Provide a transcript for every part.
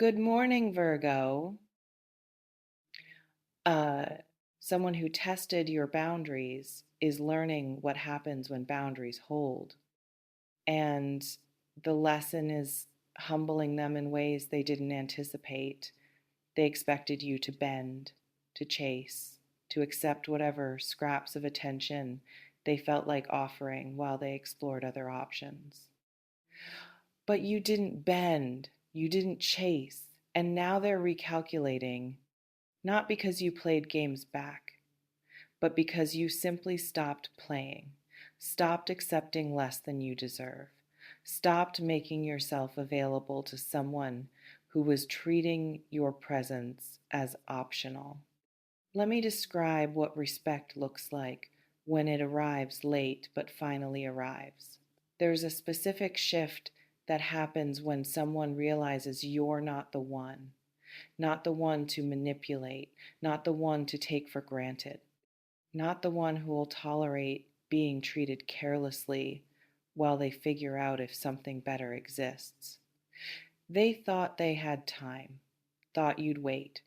Good morning, Virgo. Uh, Someone who tested your boundaries is learning what happens when boundaries hold. And the lesson is humbling them in ways they didn't anticipate. They expected you to bend, to chase, to accept whatever scraps of attention they felt like offering while they explored other options. But you didn't bend, you didn't chase, and now they're recalculating. Not because you played games back, but because you simply stopped playing, stopped accepting less than you deserve, stopped making yourself available to someone who was treating your presence as optional. Let me describe what respect looks like when it arrives late but finally arrives. There's a specific shift that happens when someone realizes you're not the one, not the one to manipulate, not the one to take for granted, not the one who will tolerate being treated carelessly while they figure out if something better exists. They thought they had time, thought you'd wait,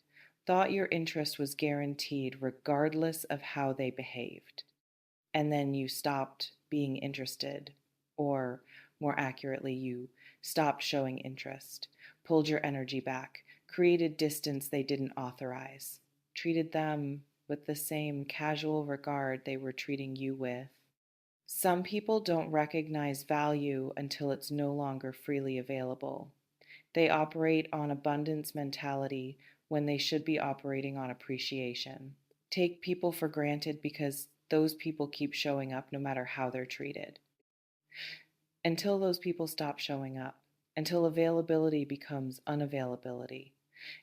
thought your interest was guaranteed regardless of how they behaved. And then you stopped being interested, or more accurately, you stopped showing interest, pulled your energy back, created distance they didn't authorize, treated them with the same casual regard they were treating you with. Some people don't recognize value until it's no longer freely available. They operate on abundance mentality when they should be operating on appreciation. Take people for granted because those people keep showing up no matter how they're treated. Until those people stop showing up, until availability becomes unavailability,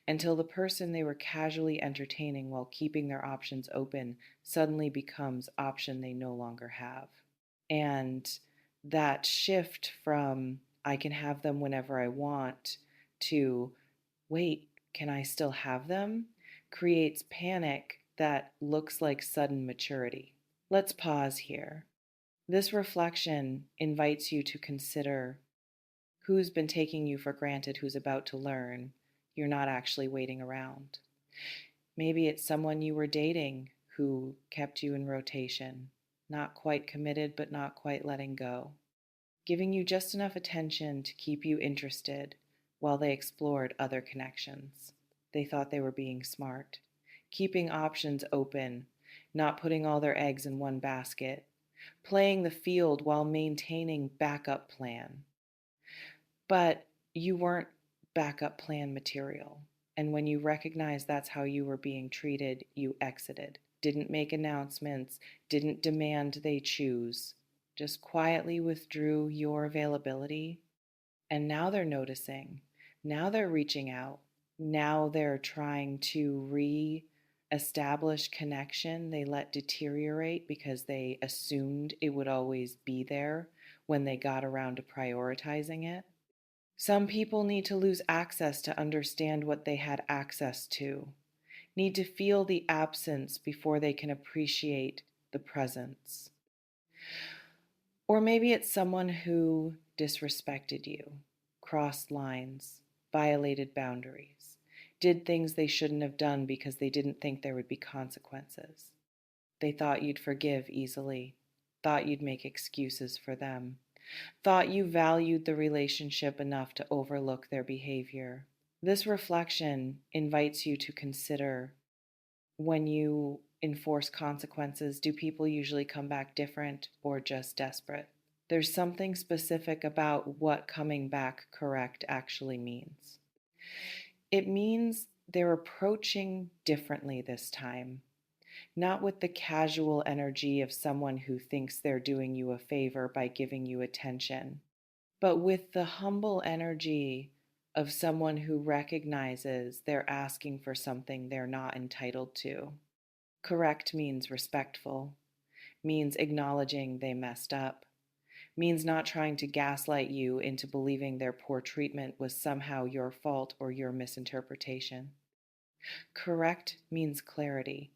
until the person they were casually entertaining while keeping their options open suddenly becomes option they no longer have. And that shift from I can have them whenever I want to wait, can I still have them? Creates panic that looks like sudden maturity. Let's pause here. This reflection invites you to consider who's been taking you for granted, who's about to learn you're not actually waiting around. Maybe it's someone you were dating who kept you in rotation, not quite committed but not quite letting go, giving you just enough attention to keep you interested while they explored other connections. They thought they were being smart, keeping options open, not putting all their eggs in one basket, playing the field while maintaining backup plan. But you weren't backup plan material. And when you recognized that's how you were being treated, you exited. Didn't make announcements, didn't demand they choose, just quietly withdrew your availability. And now they're noticing. Now they're reaching out. Now they're trying to re-establish connection they let deteriorate because they assumed it would always be there when they got around to prioritizing it. Some people need to lose access to understand what they had access to, need to feel the absence before they can appreciate the presence. Or maybe it's someone who disrespected you, crossed lines, violated boundaries, did things they shouldn't have done because they didn't think there would be consequences. They thought you'd forgive easily, thought you'd make excuses for them, thought you valued the relationship enough to overlook their behavior. This reflection invites you to consider, when you enforce consequences, do people usually come back different or just desperate? There's something specific about what coming back correct actually means. It means they're approaching differently this time, not with the casual energy of someone who thinks they're doing you a favor by giving you attention, but with the humble energy of someone who recognizes they're asking for something they're not entitled to. Correct means respectful, means acknowledging they messed up, means not trying to gaslight you into believing their poor treatment was somehow your fault or your misinterpretation. Correct means clarity,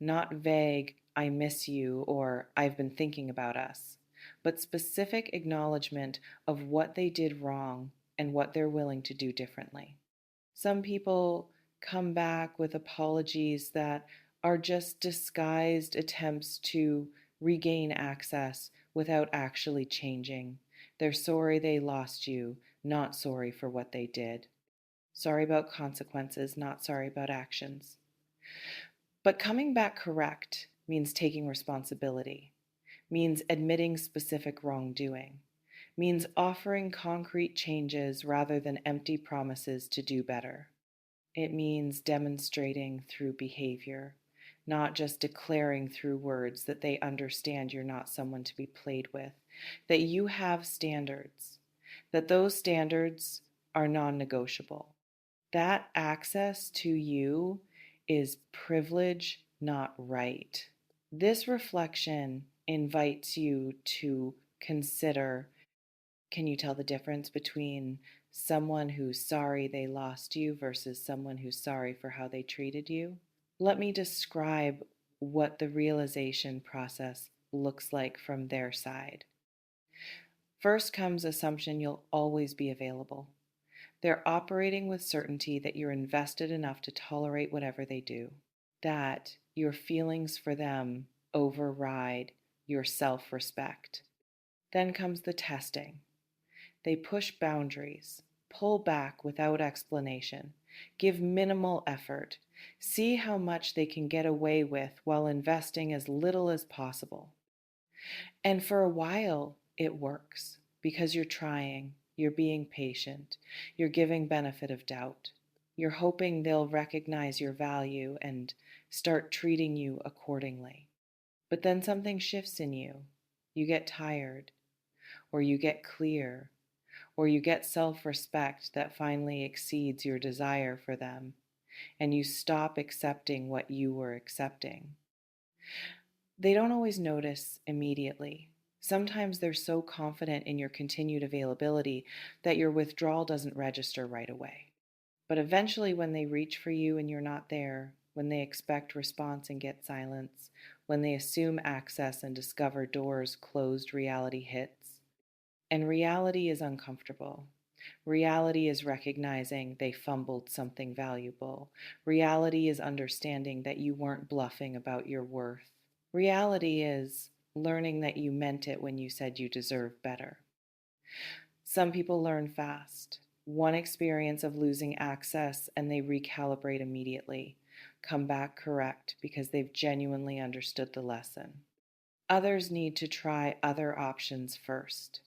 not vague, I miss you or I've been thinking about us, but specific acknowledgement of what they did wrong and what they're willing to do differently. Some people come back with apologies that are just disguised attempts to regain access without actually changing. They're sorry they lost you, not sorry for what they did. Sorry about consequences, not sorry about actions. But coming back correct means taking responsibility, means admitting specific wrongdoing, means offering concrete changes rather than empty promises to do better. It means demonstrating through behavior, not just declaring through words that they understand you're not someone to be played with, that you have standards, that those standards are non negotiable. That access to you is privilege, not right. This reflection invites you to consider, can you tell the difference between someone who's sorry they lost you versus someone who's sorry for how they treated you? Let me describe what the realization process looks like from their side. First comes assumption you'll always be available. They're operating with certainty that you're invested enough to tolerate whatever they do, that your feelings for them override your self-respect. Then comes the testing. They push boundaries, pull back without explanation, give minimal effort, see how much they can get away with while investing as little as possible. And for a while, it works because you're trying, you're being patient, you're giving benefit of doubt. You're hoping they'll recognize your value and start treating you accordingly. But then something shifts in you. You get tired, or you get clear, or you get self-respect that finally exceeds your desire for them, and you stop accepting what you were accepting. They don't always notice immediately. Sometimes they're so confident in your continued availability that your withdrawal doesn't register right away. But eventually, when they reach for you and you're not there, when they expect response and get silence, when they assume access and discover doors closed, reality hits. And reality is uncomfortable. Reality is recognizing they fumbled something valuable. Reality is understanding that you weren't bluffing about your worth. Reality is learning that you meant it when you said you deserve better. Some people learn fast. One experience of losing access and they recalibrate immediately, come back correct because they've genuinely understood the lesson. Others need to try other options first,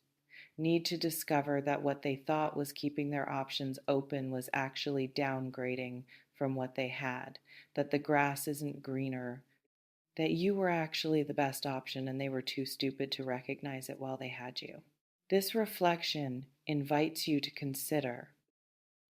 need to discover that what they thought was keeping their options open was actually downgrading from what they had, that the grass isn't greener, that you were actually the best option and they were too stupid to recognize it while they had you. This reflection invites you to consider,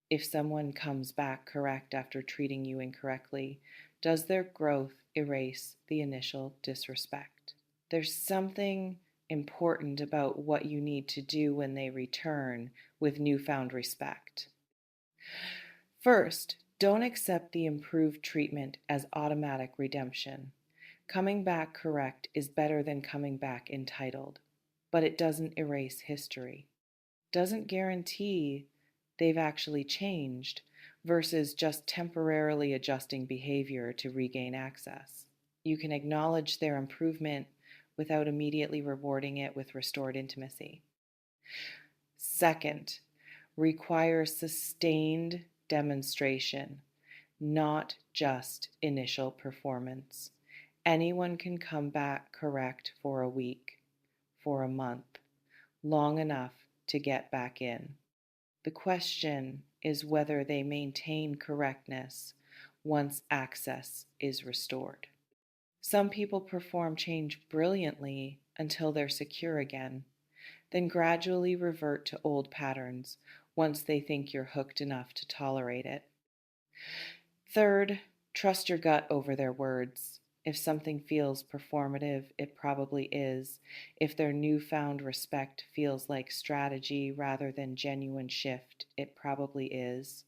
if someone comes back correct after treating you incorrectly, does their growth erase the initial disrespect? There's something important about what you need to do when they return with newfound respect. First, don't accept the improved treatment as automatic redemption. Coming back correct is better than coming back entitled, but it doesn't erase history. Doesn't guarantee they've actually changed versus just temporarily adjusting behavior to regain access. You can acknowledge their improvement without immediately rewarding it with restored intimacy. Second, require sustained demonstration, not just initial performance. Anyone can come back correct for a week, for a month, long enough to get back in. The question is whether they maintain correctness once access is restored. Some people perform change brilliantly until they're secure again, then gradually revert to old patterns once they think you're hooked enough to tolerate it. Third, trust your gut over their words. If something feels performative, it probably is. If their newfound respect feels like strategy rather than genuine shift, it probably is.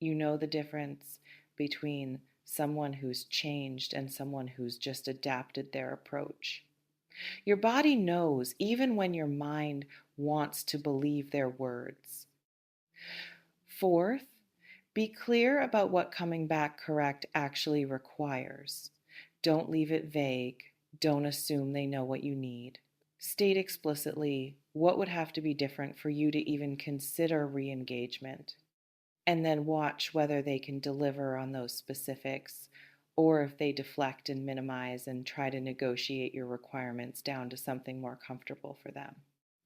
You know the difference between someone who's changed and someone who's just adapted their approach. Your body knows even when your mind wants to believe their words. Fourth, Be clear about what coming back correct actually requires. Don't leave it vague. Don't assume they know what you need. State explicitly what would have to be different for you to even consider re engagement, and then watch whether they can deliver on those specifics or if they deflect and minimize and try to negotiate your requirements down to something more comfortable for them.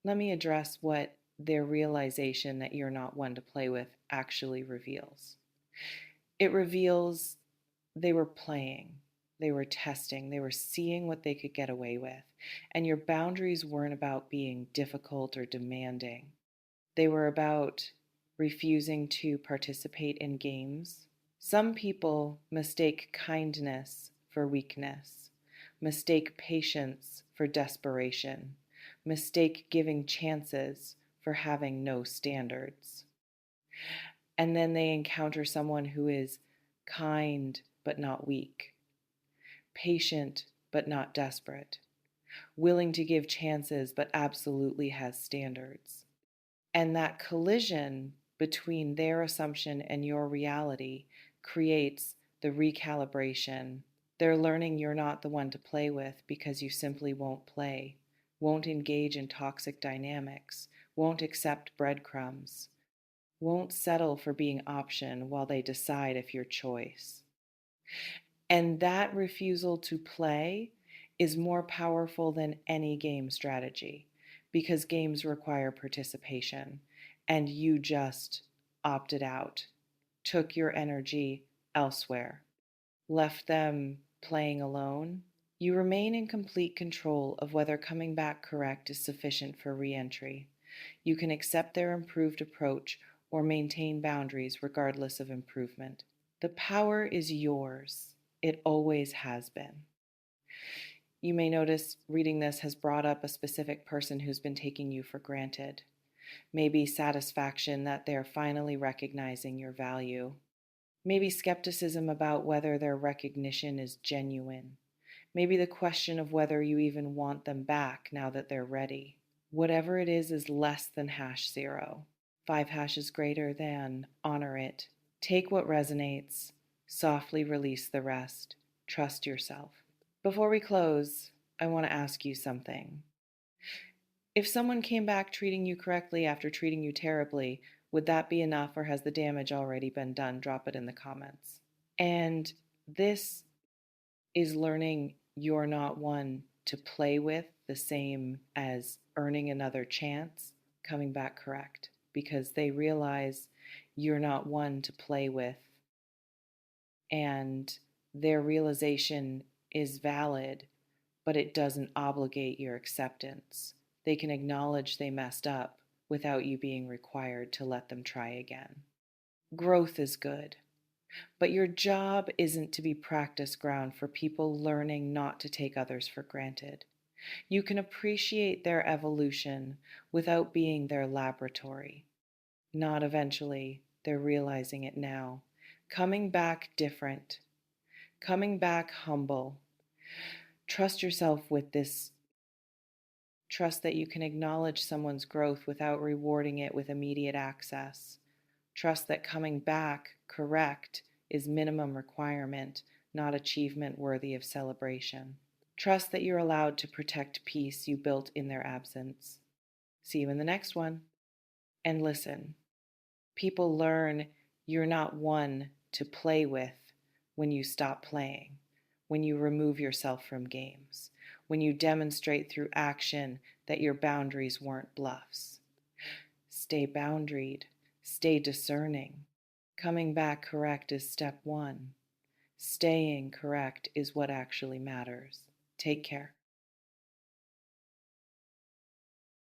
Let me address what their realization that you're not one to play with actually reveals. It reveals they were playing, they were testing, they were seeing what they could get away with. And your boundaries weren't about being difficult or demanding, they were about refusing to participate in games. Some people mistake kindness for weakness, mistake patience for desperation, mistake giving chances for having no standards. And then they encounter someone who is kind but not weak, patient but not desperate, willing to give chances but absolutely has standards. And that collision between their assumption and your reality creates the recalibration. They're learning you're not the one to play with because you simply won't play, won't engage in toxic dynamics, won't accept breadcrumbs, won't settle for being option while they decide if you're choice. And that refusal to play is more powerful than any game strategy because games require participation and you just opted out, took your energy elsewhere, left them playing alone. You remain in complete control of whether coming back correct is sufficient for re-entry. You can accept their improved approach or maintain boundaries regardless of improvement. The power is yours. It always has been. You may notice reading this has brought up a specific person who's been taking you for granted. Maybe satisfaction that they're finally recognizing your value. Maybe skepticism about whether their recognition is genuine. Maybe the question of whether you even want them back now that they're ready. Whatever it is less than #0. 5 hashes greater than, honor it. Take what resonates, softly release the rest. Trust yourself. Before we close, I want to ask you something. If someone came back treating you correctly after treating you terribly, would that be enough or has the damage already been done? Drop it in the comments. And this is learning you're not one to play with the same as earning another chance, coming back correct, because they realize you're not one to play with and their realization is valid, but it doesn't obligate your acceptance. They can acknowledge they messed up without you being required to let them try again. Growth is good, but your job isn't to be practice ground for people learning not to take others for granted. You can appreciate their evolution without being their laboratory. Not eventually, they're realizing it now. Coming back different, coming back humble. Trust yourself with this. Trust that you can acknowledge someone's growth without rewarding it with immediate access. Trust that coming back correct is minimum requirement, not achievement worthy of celebration. Trust that you're allowed to protect peace you built in their absence. See you in the next one. And listen, people learn you're not one to play with when you stop playing, when you remove yourself from games, when you demonstrate through action that your boundaries weren't bluffs. Stay boundaried, stay discerning. Coming back correct is step one. Staying correct is what actually matters. Take care.